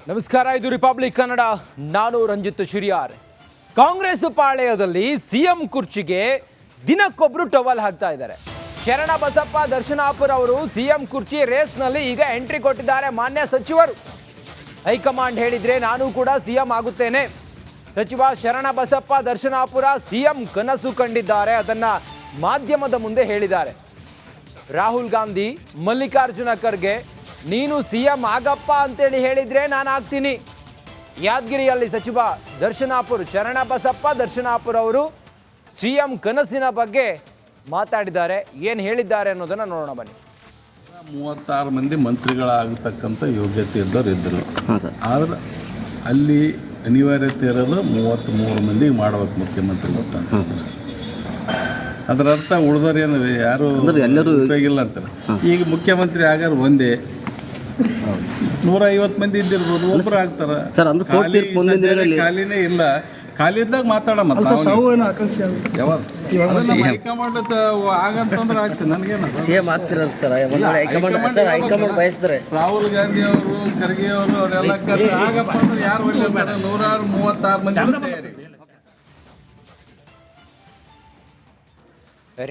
ನಮಸ್ಕಾರ, ಇದು ರಿಪಬ್ಲಿಕ್ ಕನ್ನಡ. ನಾನು ರಂಜಿತ್ ಶಿರಿಯಾರ್. ಕಾಂಗ್ರೆಸ್ ಪಾಳೆಯದಲ್ಲಿ ಸಿಎಂ ಕುರ್ಚಿಗೆ ದಿನಕ್ಕೊಬ್ರು ಟವಲ್ ಹಾಕ್ತಾ ಇದ್ದಾರೆ. ಶರಣ ಬಸಪ್ಪ ದರ್ಶನಾಪುರ ಅವರು ಸಿಎಂ ಕುರ್ಚಿ ರೇಸ್ನಲ್ಲಿ ಈಗ ಎಂಟ್ರಿ ಕೊಟ್ಟಿದ್ದಾರೆ. ಮಾನ್ಯ ಸಚಿವರು ಹೈಕಮಾಂಡ್ ಹೇಳಿದ್ರೆ ನಾನು ಕೂಡ ಸಿಎಂ ಆಗುತ್ತೇನೆ. ಸಚಿವ ಶರಣ ಬಸಪ್ಪ ದರ್ಶನಾಪುರ ಸಿಎಂ ಕನಸು ಕಂಡಿದ್ದಾರೆ. ಅದನ್ನ ಮಾಧ್ಯಮದ ಮುಂದೆ ಹೇಳಿದ್ದಾರೆ. ರಾಹುಲ್ ಗಾಂಧಿ, ಮಲ್ಲಿಕಾರ್ಜುನ ಖರ್ಗೆ ನೀನು ಸಿಎಂ ಆಗಪ್ಪ ಅಂತೇಳಿ ಹೇಳಿದ್ರೆ ನಾನು ಆಗ್ತೀನಿ. ಯಾದಗಿರಿಯಲ್ಲಿ ಸಚಿವ ದರ್ಶನಾಪುರ ಶರಣ ಬಸಪ್ಪ ದರ್ಶನಾಪುರ ಅವರು ಸಿಎಂ ಕನಸಿನ ಬಗ್ಗೆ ಮಾತಾಡಿದ್ದಾರೆ. ಏನು ಹೇಳಿದ್ದಾರೆ ಅನ್ನೋದನ್ನ ನೋಡೋಣ ಬನ್ನಿ. 36 ಮಂದಿ ಮಂತ್ರಿಗಳಾಗತಕ್ಕಂಥ ಯೋಗ್ಯತೆ ಇದ್ದವರು ಇದ್ದರು. ಆದ್ರೆ ಅಲ್ಲಿ ಅನಿವಾರ್ಯತೆ ಇರೋದು 33 ಮಂದಿಗೆ ಮಾಡ್ಬೇಕು ಮುಖ್ಯಮಂತ್ರಿ ಅಂತ. ಅದರ ಅರ್ಥ ಉಳಿದವ್ರು ಯಾರು ಎಲ್ಲರೂ ಉಪಯೋಗಿಲ್ಲ ಅಂತಾರೆ. ಈಗ ಮುಖ್ಯಮಂತ್ರಿ ಆಗಾರ ಒಂದೇ 150 ಮಂದಿ ಇದ್ದಿರ್ಬೋದು, ಒಬ್ಬರು ಆಗ್ತಾರ. ಖಾಲಿನೇ ಇಲ್ಲ. ಖಾಲಿ ಇದ್ದಾಗ ಮಾತಾಡಮ್ಮ. ಹೈಕಮಾಂಡ್ ಆಗಂತಂದ್ರೆ ಆಗ್ತದೆ. ನನಗೇನು ರಾಹುಲ್ ಗಾಂಧಿ ಅವರು, ಖರ್ಗೆ ಅವರು ಅವರೆಲ್ಲ ಆಗಪ್ಪ ಅಂದ್ರೆ ಯಾರು ಒಳ್ಳೆ 136 ಮಂದಿ ತಯಾರಿ.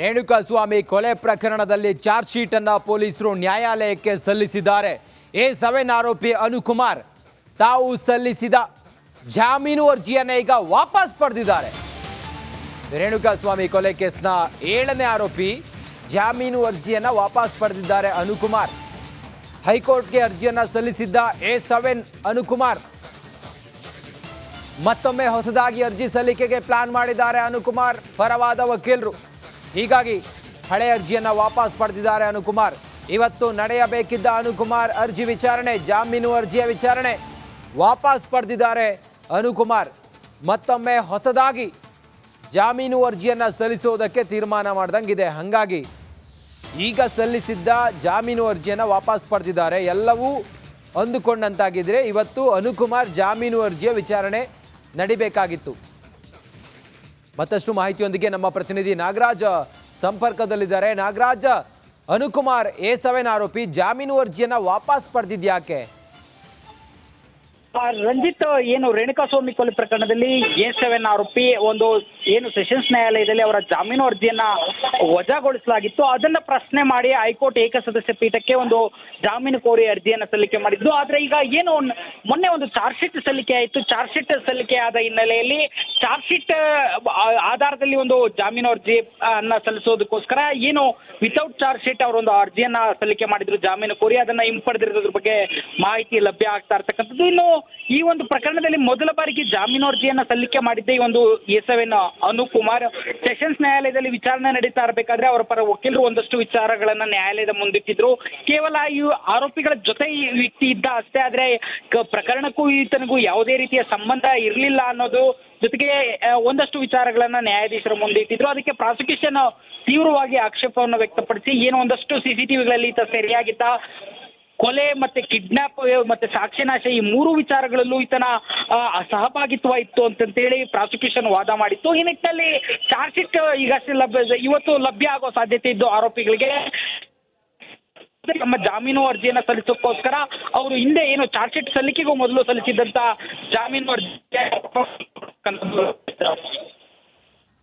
ರೇಣುಕಾಸ್ವಾಮಿ ಕೊಲೆ ಪ್ರಕರಣದಲ್ಲಿ ಚಾರ್ಜ್ ಶೀಟ್ ಅನ್ನ ಪೊಲೀಸರು ನ್ಯಾಯಾಲಯಕ್ಕೆ ಸಲ್ಲಿಸಿದ್ದಾರೆ. A7 ಆರೋಪಿ ಅನುಕುಮಾರ್ ತಾವು ಸಲ್ಲಿಸಿದ ಜಾಮೀನು ಅರ್ಜಿಯನ್ನ ಈಗ ವಾಪಸ್ ಪಡೆದಿದ್ದಾರೆ. ರೇಣುಕಾಸ್ವಾಮಿ ಕೊಲೆ ಕೇಸ್ನ 7ನೇ ಆರೋಪಿ ಜಾಮೀನು ಅರ್ಜಿಯನ್ನ ವಾಪಸ್ ಪಡೆದಿದ್ದಾರೆ. ಅನುಕುಮಾರ್ ಹೈಕೋರ್ಟ್ಗೆ ಅರ್ಜಿಯನ್ನ ಸಲ್ಲಿಸಿದ್ದ A7 ಅನುಕುಮಾರ್ ಮತ್ತೊಮ್ಮೆ ಹೊಸದಾಗಿ ಅರ್ಜಿ ಸಲ್ಲಿಕೆಗೆ ಪ್ಲಾನ್ ಮಾಡಿದ್ದಾರೆ. ಅನುಕುಮಾರ್ ಪರವಾದ ವಕೀಲರು ಹೀಗಾಗಿ ಹಳೆ ಅರ್ಜಿಯನ್ನ ವಾಪಸ್ ಪಡೆದಿದ್ದಾರೆ. ಅನುಕುಮಾರ್ ಇವತ್ತು ನಡೆಯಬೇಕಿದ್ದ ಅನುಕುಮಾರ್ ಅರ್ಜಿ ವಿಚಾರಣೆ, ಜಾಮೀನು ಅರ್ಜಿಯ ವಿಚಾರಣೆ ವಾಪಸ್ ಪಡೆದಿದ್ದಾರೆ. ಅನುಕುಮಾರ್ ಮತ್ತೊಮ್ಮೆ ಹೊಸದಾಗಿ ಜಾಮೀನು ಅರ್ಜಿಯನ್ನ ಸಲ್ಲಿಸುವುದಕ್ಕೆ ತೀರ್ಮಾನ ಮಾಡ್ದಂಗಿದೆ. ಹಾಗಾಗಿ ಈಗ ಸಲ್ಲಿಸಿದ್ದ ಜಾಮೀನು ಅರ್ಜಿಯನ್ನ ವಾಪಸ್ ಪಡೆದಿದ್ದಾರೆ. ಎಲ್ಲವೂ ಅಂದುಕೊಂಡಂತಾಗಿದ್ರೆ ಇವತ್ತು ಅನುಕುಮಾರ್ ಜಾಮೀನು ಅರ್ಜಿಯ ವಿಚಾರಣೆ ನಡಿಬೇಕಾಗಿತ್ತು. ಮತ್ತಷ್ಟು ಮಾಹಿತಿಯೊಂದಿಗೆ ನಮ್ಮ ಪ್ರತಿನಿಧಿ ನಾಗರಾಜ್ ಸಂಪರ್ಕದಲ್ಲಿದ್ದಾರೆ. ನಾಗರಾಜ್, ಅನುಕುಮಾರ್ A7 ಆರೋಪಿ ಜಾಮೀನು ಅರ್ಜಿಯನ್ನ ವಾಪಸ್ ಪಡೆದಿದ್ಯಾಕೆ? ರಂಜಿತ್, ಏನು ರೇಣುಕಾಸ್ವಾಮಿ ಕೊಲೆ ಪ್ರಕರಣದಲ್ಲಿ A7 ಆರೋಪಿ ಒಂದು ಏನು ಸೆಷನ್ಸ್ ನ್ಯಾಯಾಲಯದಲ್ಲಿ ಅವರ ಜಾಮೀನು ಅರ್ಜಿಯನ್ನ ವಜಾಗೊಳಿಸಲಾಗಿತ್ತು. ಅದನ್ನ ಪ್ರಶ್ನೆ ಮಾಡಿ ಹೈಕೋರ್ಟ್ ಏಕಸದಸ್ಯ ಪೀಠಕ್ಕೆ ಒಂದು ಜಾಮೀನು ಕೋರಿ ಅರ್ಜಿಯನ್ನ ಸಲ್ಲಿಕೆ ಮಾಡಿದ್ದು. ಆದ್ರೆ ಈಗ ಏನು ಮೊನ್ನೆ ಒಂದು ಚಾರ್ಜ್ ಶೀಟ್ ಸಲ್ಲಿಕೆ ಆಯಿತು. ಚಾರ್ಜ್ ಶೀಟ್ ಸಲ್ಲಿಕೆ ಆದ ಹಿನ್ನೆಲೆಯಲ್ಲಿ ಚಾರ್ಜ್ ಶೀಟ್ ಆಧಾರದಲ್ಲಿ ಒಂದು ಜಾಮೀನು ಅರ್ಜಿ ಅನ್ನ ಸಲ್ಲಿಸೋದಕ್ಕೋಸ್ಕರ ಏನು ವಿತೌಟ್ ಚಾರ್ಜ್ ಶೀಟ್ ಅವರೊಂದು ಅರ್ಜಿಯನ್ನ ಸಲ್ಲಿಕೆ ಮಾಡಿದ್ರು ಜಾಮೀನು ಕೋರಿ. ಅದನ್ನ ಹಿಂಪಡೆದಿರೋದ್ರ ಬಗ್ಗೆ ಮಾಹಿತಿ ಲಭ್ಯ ಆಗ್ತಾ ಇರ್ತಕ್ಕಂಥದ್ದು. ಇನ್ನು ಈ ಒಂದು ಪ್ರಕರಣದಲ್ಲಿ ಮೊದಲ ಬಾರಿಗೆ ಜಾಮೀನು ಅರ್ಜಿಯನ್ನ ಸಲ್ಲಿಕೆ ಮಾಡಿದ್ದೆ ಈ ಒಂದು A7 ಅನುಕುಮಾರ್. ಸೆಷನ್ಸ್ ನ್ಯಾಯಾಲಯದಲ್ಲಿ ವಿಚಾರಣೆ ನಡೀತಾ ಇರಬೇಕಾದ್ರೆ ಅವರ ಪರ ವಕೀಲರು ಒಂದಷ್ಟು ವಿಚಾರಗಳನ್ನ ನ್ಯಾಯಾಲಯದ ಮುಂದಿಟ್ಟಿದ್ರು. ಕೇವಲ ಈ ಆರೋಪಿಗಳ ಜೊತೆ ಈ ವ್ಯಕ್ತಿ ಇದ್ದ ಅಷ್ಟೇ, ಆದ್ರೆ ಪ್ರಕರಣಕ್ಕೂ ಈತನಿಗೂ ಯಾವುದೇ ರೀತಿಯ ಸಂಬಂಧ ಇರಲಿಲ್ಲ ಅನ್ನೋದು, ಜೊತೆಗೆ ಒಂದಷ್ಟು ವಿಚಾರಗಳನ್ನ ನ್ಯಾಯಾಧೀಶರ ಮುಂದೆ ಇಟ್ಟಿದ್ರು. ಅದಕ್ಕೆ ಪ್ರಾಸಿಕ್ಯೂಷನ್ ತೀವ್ರವಾಗಿ ಆಕ್ಷೇಪವನ್ನು ವ್ಯಕ್ತಪಡಿಸಿ ಏನು ಒಂದಷ್ಟು CCTVಗಳಲ್ಲಿ ಈತ ಸೆರೆಯಾಗಿದ್ದ, ಕೊಲೆ ಮತ್ತೆ ಕಿಡ್ನಾಪ್ ಮತ್ತೆ ಸಾಕ್ಷ್ಯನಾಶ ಈ 3 ವಿಚಾರಗಳಲ್ಲೂ ಈತನ ಸಹಭಾಗಿತ್ವ ಇತ್ತು ಅಂತೇಳಿ ಪ್ರಾಸಿಕ್ಯೂಷನ್ ವಾದ ಮಾಡಿತ್ತು. ಈ ನಿಟ್ಟಿನಲ್ಲಿ ಚಾರ್ಜ್ ಶೀಟ್ ಈಗಷ್ಟೇ ಇವತ್ತು ಲಭ್ಯ ಆಗೋ ಸಾಧ್ಯತೆ ಇದ್ದು ಆರೋಪಿಗಳಿಗೆ ನಮ್ಮ ಜಾಮೀನು ಅರ್ಜಿಯನ್ನ ಸಲ್ಲಿಸೋಕ್ಕೋಸ್ಕರ ಅವರು ಹಿಂದೆ ಏನು ಚಾರ್ಜ್ ಶೀಟ್ ಸಲ್ಲಿಕೆಗೂ ಮೊದಲು ಸಲ್ಲಿಸಿದಂತ ಜಾಮೀನು ಅರ್ಜಿ.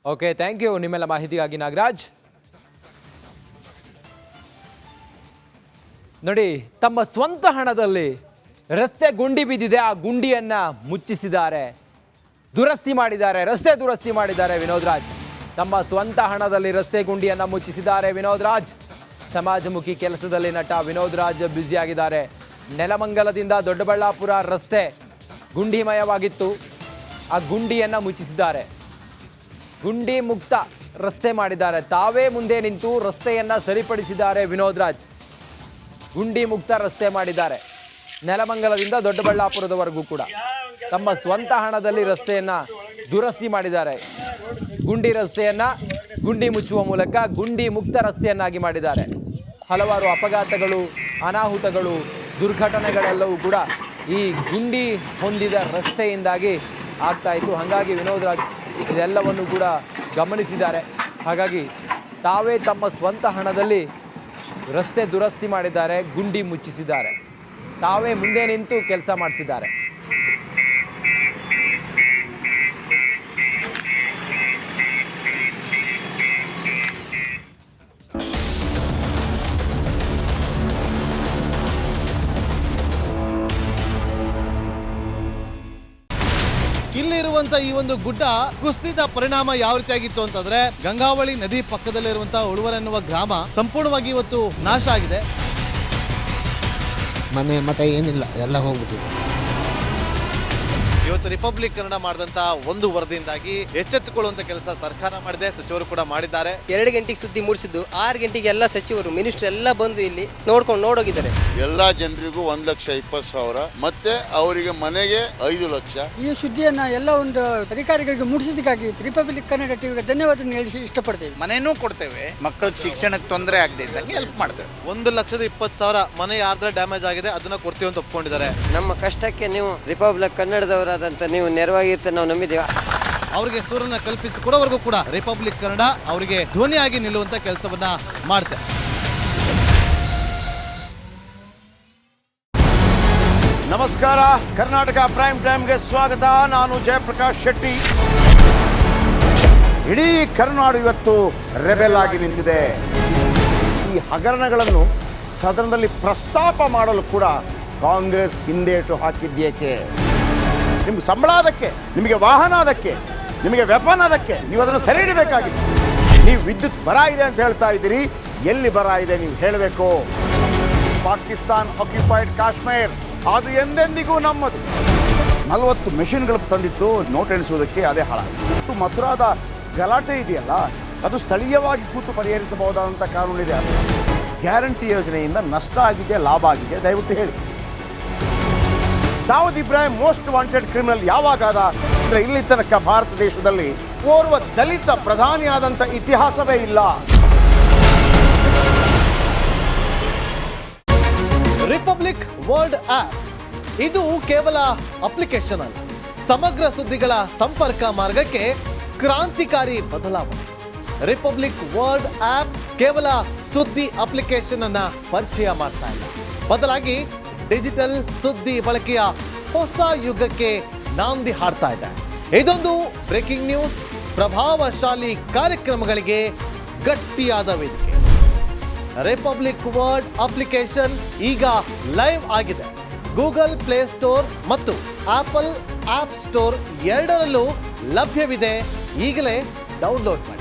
ಓಕೆ, ಥ್ಯಾಂಕ್ ಯು ನಿಮ್ಮೆಲ್ಲ ಮಾಹಿತಿಗಾಗಿ ನಾಗರಾಜ್. ನೋಡಿ, ತಮ್ಮ ಸ್ವಂತ ಹಣದಲ್ಲಿ ರಸ್ತೆ ಗುಂಡಿ ಬಿದ್ದಿದೆ, ಆ ಗುಂಡಿಯನ್ನ ಮುಚ್ಚಿಸಿದ್ದಾರೆ, ದುರಸ್ತಿ ಮಾಡಿದ್ದಾರೆ, ರಸ್ತೆ ದುರಸ್ತಿ ಮಾಡಿದ್ದಾರೆ ವಿನೋದ್ ರಾಜ್. ತಮ್ಮ ಸ್ವಂತ ಹಣದಲ್ಲಿ ರಸ್ತೆ ಗುಂಡಿಯನ್ನ ಮುಚ್ಚಿಸಿದ್ದಾರೆ ವಿನೋದ್ ರಾಜ್. ಸಮಾಜಮುಖಿ ಕೆಲಸದಲ್ಲಿ ನಟ ವಿನೋದ್ ರಾಜ್ ಬ್ಯುಸಿಯಾಗಿದ್ದಾರೆ. ನೆಲಮಂಗಲದಿಂದ ದೊಡ್ಡಬಳ್ಳಾಪುರ ರಸ್ತೆ ಗುಂಡಿಮಯವಾಗಿತ್ತು, ಆ ಗುಂಡಿಯನ್ನ ಮುಚ್ಚಿಸಿದ್ದಾರೆ. ಗುಂಡಿ ಮುಕ್ತ ರಸ್ತೆ ಮಾಡಿದ್ದಾರೆ. ತಾವೇ ಮುಂದೆ ನಿಂತು ರಸ್ತೆಯನ್ನ ಸರಿಪಡಿಸಿದ್ದಾರೆ ವಿನೋದ್ ರಾಜ್. ಗುಂಡಿ ಮುಕ್ತ ರಸ್ತೆ ಮಾಡಿದ್ದಾರೆ. ನೆಲಮಂಗಲದಿಂದ ದೊಡ್ಡಬಳ್ಳಾಪುರದವರೆಗೂ ಕೂಡ ತಮ್ಮ ಸ್ವಂತ ಹಣದಲ್ಲಿ ರಸ್ತೆಯನ್ನ ದುರಸ್ತಿ ಮಾಡಿದ್ದಾರೆ. ಗುಂಡಿ ರಸ್ತೆಯನ್ನ ಗುಂಡಿ ಮುಚ್ಚುವ ಮೂಲಕ ಗುಂಡಿ ಮುಕ್ತ ರಸ್ತೆಯನ್ನಾಗಿ ಮಾಡಿದ್ದಾರೆ. ಹಲವಾರು ಅಪಘಾತಗಳು, ಅನಾಹುತಗಳು, ದುರ್ಘಟನೆಗಳೆಲ್ಲವೂ ಕೂಡ ಈ ಗುಂಡಿ ಹೊಂದಿದ ರಸ್ತೆಯಿಂದಾಗಿ ಆಗ್ತಾ ಇತ್ತು. ಹಾಗಾಗಿ ವಿನೋದ್ ರಾಜ್ ಇದೆಲ್ಲವನ್ನು ಕೂಡ ಗಮನಿಸಿದ್ದಾರೆ. ಹಾಗಾಗಿ ತಾವೇ ತಮ್ಮ ಸ್ವಂತ ಹಣದಲ್ಲಿ ರಸ್ತೆ ದುರಸ್ತಿ ಮಾಡಿದ್ದಾರೆ, ಗುಂಡಿ ಮುಚ್ಚಿಸಿದ್ದಾರೆ. ತಾವೇ ಮುಂದೆ ನಿಂತು ಕೆಲಸ ಮಾಡಿಸಿದ್ದಾರೆ. ಇಲ್ಲಿರುವಂತ ಈ ಒಂದು ಗುಡ್ಡ ಕುಸಿದ ಪರಿಣಾಮ ಯಾವ ರೀತಿಯಾಗಿತ್ತು ಅಂತಂದ್ರೆ ಗಂಗಾವಳಿ ನದಿ ಪಕ್ಕದಲ್ಲಿರುವಂತಹ ಉಳುವರ್ ಎನ್ನುವ ಗ್ರಾಮ ಸಂಪೂರ್ಣವಾಗಿ ಇವತ್ತು ನಾಶ ಆಗಿದೆ. ಮನೆ ಮಠ ಏನಿಲ್ಲ, ಎಲ್ಲ ಹೋಗ್ಬಿಟ್ಟಿದೆ. ಇವತ್ತು ರಿಪಬ್ಲಿಕ್ ಕನ್ನಡ ಮಾಡಿದಂತ ಒಂದು ವರದಿಯಿಂದಾಗಿ ಎಚ್ಚೆತ್ತುಕೊಳ್ಳುವಂತ ಕೆಲಸ ಸರ್ಕಾರ ಮಾಡಿದೆ, ಸಚಿವರು ಕೂಡ ಮಾಡಿದ್ದಾರೆ. 2 ಗಂಟೆಗೆ ಸುದ್ದಿ ಮೂಡಿಸಿದ್ದು 6 ಗಂಟೆಗೆ ಎಲ್ಲ ಸಚಿವರು ಮಿನಿಸ್ಟರ್ ಎಲ್ಲ ಬಂದು ಇಲ್ಲಿ ನೋಡೋಗಿದ್ದಾರೆ. ಎಲ್ಲಾ ಜನರಿಗೂ 1,20,000 ಮತ್ತೆ ಅವರಿಗೆ ಮನೆಗೆ 5 ಲಕ್ಷ. ಈ ಸುದ್ದಿಯನ್ನ ಎಲ್ಲ ಒಂದು ಅಧಿಕಾರಿಗಳಿಗೆ ಮೂಡಿಸಿದ್ದಕ್ಕಾಗಿ ರಿಪಬ್ಲಿಕ್ ಕನ್ನಡ ಟಿವಿಗೆ ಧನ್ಯವಾದ ಹೇಳಿ ಇಷ್ಟಪಡ್ತೇವೆ. ಮನೆನೂ ಕೊಡ್ತೇವೆ, ಮಕ್ಕಳ ಶಿಕ್ಷಣಕ್ಕೆ ತೊಂದರೆ ಆಗದೆ ಇದ್ದಂಗೆ ಹೆಲ್ಪ್ ಮಾಡ್ತೇವೆ. 1,20,000 ಮನೆ ಯಾರ್ದ್ರ ಡ್ಯಾಮೇಜ್ ಆಗಿದೆ ಅದನ್ನ ಕೊಡ್ತೀವಿ ಅಂತ ಒಪ್ಕೊಂಡಿದ್ದಾರೆ. ನಮ್ಮ ಕಷ್ಟಕ್ಕೆ ನೀವು ರಿಪಬ್ಲಿಕ್ ಕನ್ನಡದವರಾದಂತ ನೀವು ನೆರವಾಗಿರುತ್ತೆ ನಾವು ನಂಬಿದ್ದೇವೆ. ಅವರಿಗೆ ಸೂರನ್ನ ಕಲ್ಪಿಸಿಕೊಡೋವರೆಗೂ ಕೂಡ ರಿಪಬ್ಲಿಕ್ ಕನ್ನಡ ಅವರಿಗೆ ಧ್ವನಿಯಾಗಿ ನಿಲ್ಲುವಂತ ಕೆಲಸವನ್ನ ಮಾಡುತ್ತೆ. ನಮಸ್ಕಾರ, ಕರ್ನಾಟಕ ಪ್ರೈಮ್ ಟೈಮ್ಗೆ ಸ್ವಾಗತ. ನಾನು ಜಯಪ್ರಕಾಶ್ ಶೆಟ್ಟಿ. ಇಡೀ ಕರ್ನಾಡು ಇವತ್ತು ರೆಬೆಲ್ ಆಗಿ ನಿಂತಿದೆ. ಈ ಹಗರಣಗಳನ್ನು ಸದನದಲ್ಲಿ ಪ್ರಸ್ತಾಪ ಮಾಡಲು ಕೂಡ ಕಾಂಗ್ರೆಸ್ ಹಿಂದೇಟು ಹಾಕಿದ್ದೇಕೆ? ನಿಮ್ಗೆ ಸಂಬಳ ಅದಕ್ಕೆ, ನಿಮಗೆ ವಾಹನ ಅದಕ್ಕೆ, ನಿಮಗೆ ವೆಪನ್ ಅದಕ್ಕೆ, ನೀವು ಅದನ್ನು ಸೆರೆ ಹಿಡಬೇಕಾಗಿತ್ತು. ನೀವು ವಿದ್ಯುತ್ ಬರ ಇದೆ ಅಂತ ಹೇಳ್ತಾ ಇದ್ದೀರಿ, ಎಲ್ಲಿ ಬರ ಇದೆ ನೀವು ಹೇಳಬೇಕು. ಪಾಕಿಸ್ತಾನ್ ಆಕ್ಯುಪೈಡ್ ಕಾಶ್ಮೀರ್ ಅದು ಎಂದೆಂದಿಗೂ ನಮ್ಮದು. 40 ಮೆಷಿನ್ಗಳು ತಂದಿತ್ತು ನೋಟ್ ಎಣಿಸುವುದಕ್ಕೆ, ಅದೇ ಹಾಳಾಯಿತು. ಮಥುರಾದ ಗಲಾಟೆ ಇದೆಯಲ್ಲ, ಅದು ಸ್ಥಳೀಯವಾಗಿ ಕೂತು ಪರಿಹರಿಸಬಹುದಾದಂಥ ಕಾನೂನಿದೆ. ಗ್ಯಾರಂಟಿ ಯೋಜನೆಯಿಂದ ನಷ್ಟ ಆಗಿದೆ, ಲಾಭ ಆಗಿದೆ, ದಯವಿಟ್ಟು ಹೇಳಿ. Dawood Ibrahim most wanted criminal ಯಾವಾಗಾದ ಅಂದರೆ ಇಲ್ಲಿ ತನಕ ಭಾರತ ದೇಶದಲ್ಲಿ ಓರ್ವ ದಲಿತ ಪ್ರಧಾನಿಯಾದಂಥ ಇತಿಹಾಸವೇ ಇಲ್ಲ. ರಿಪಬ್ಲಿಕ್ ವರ್ಲ್ಡ್ ಆಪ್ ಇದು ಕೇವಲ ಅಪ್ಲಿಕೇಶನ್ ಅಲ್ಲ, ಸಮಗ್ರ ಸುದ್ದಿಗಳ ಸಂಪರ್ಕ ಮಾರ್ಗಕ್ಕೆ ಕ್ರಾಂತಿಕಾರಿ ಬದಲಾವಣೆ. ರಿಪಬ್ಲಿಕ್ ವರ್ಲ್ಡ್ ಆಪ್ ಕೇವಲ ಸುದ್ದಿ ಅಪ್ಲಿಕೇಶನ್ ಅನ್ನ ಪರಿಚಯ ಮಾಡ್ತಾ ಇಲ್ಲ, ಬದಲಾಗಿ ಡಿಜಿಟಲ್ ಸುದ್ದಿ ಬಳಕೆಯ ಹೊಸ ಯುಗಕ್ಕೆ ನಾಂದಿ ಹಾಡ್ತಾ ಇದೆ. ಇದೊಂದು ಬ್ರೇಕಿಂಗ್ ನ್ಯೂಸ್, ಪ್ರಭಾವಶಾಲಿ ಕಾರ್ಯಕ್ರಮಗಳಿಗೆ ಗಟ್ಟಿಯಾದ ವೇದಿಕೆ. ರಿಪಬ್ಲಿಕ್ ವರ್ಲ್ಡ್ ಅಪ್ಲಿಕೇಶನ್ ಈಗ ಲೈವ್ ಆಗಿದೆ. ಗೂಗಲ್ ಪ್ಲೇ ಸ್ಟೋರ್ ಮತ್ತು ಆಪಲ್ ಆಪ್ ಸ್ಟೋರ್ ಎರಡರಲ್ಲೂ ಲಭ್ಯವಿದೆ. ಈಗಲೇ ಡೌನ್ಲೋಡ್ ಮಾಡಿ.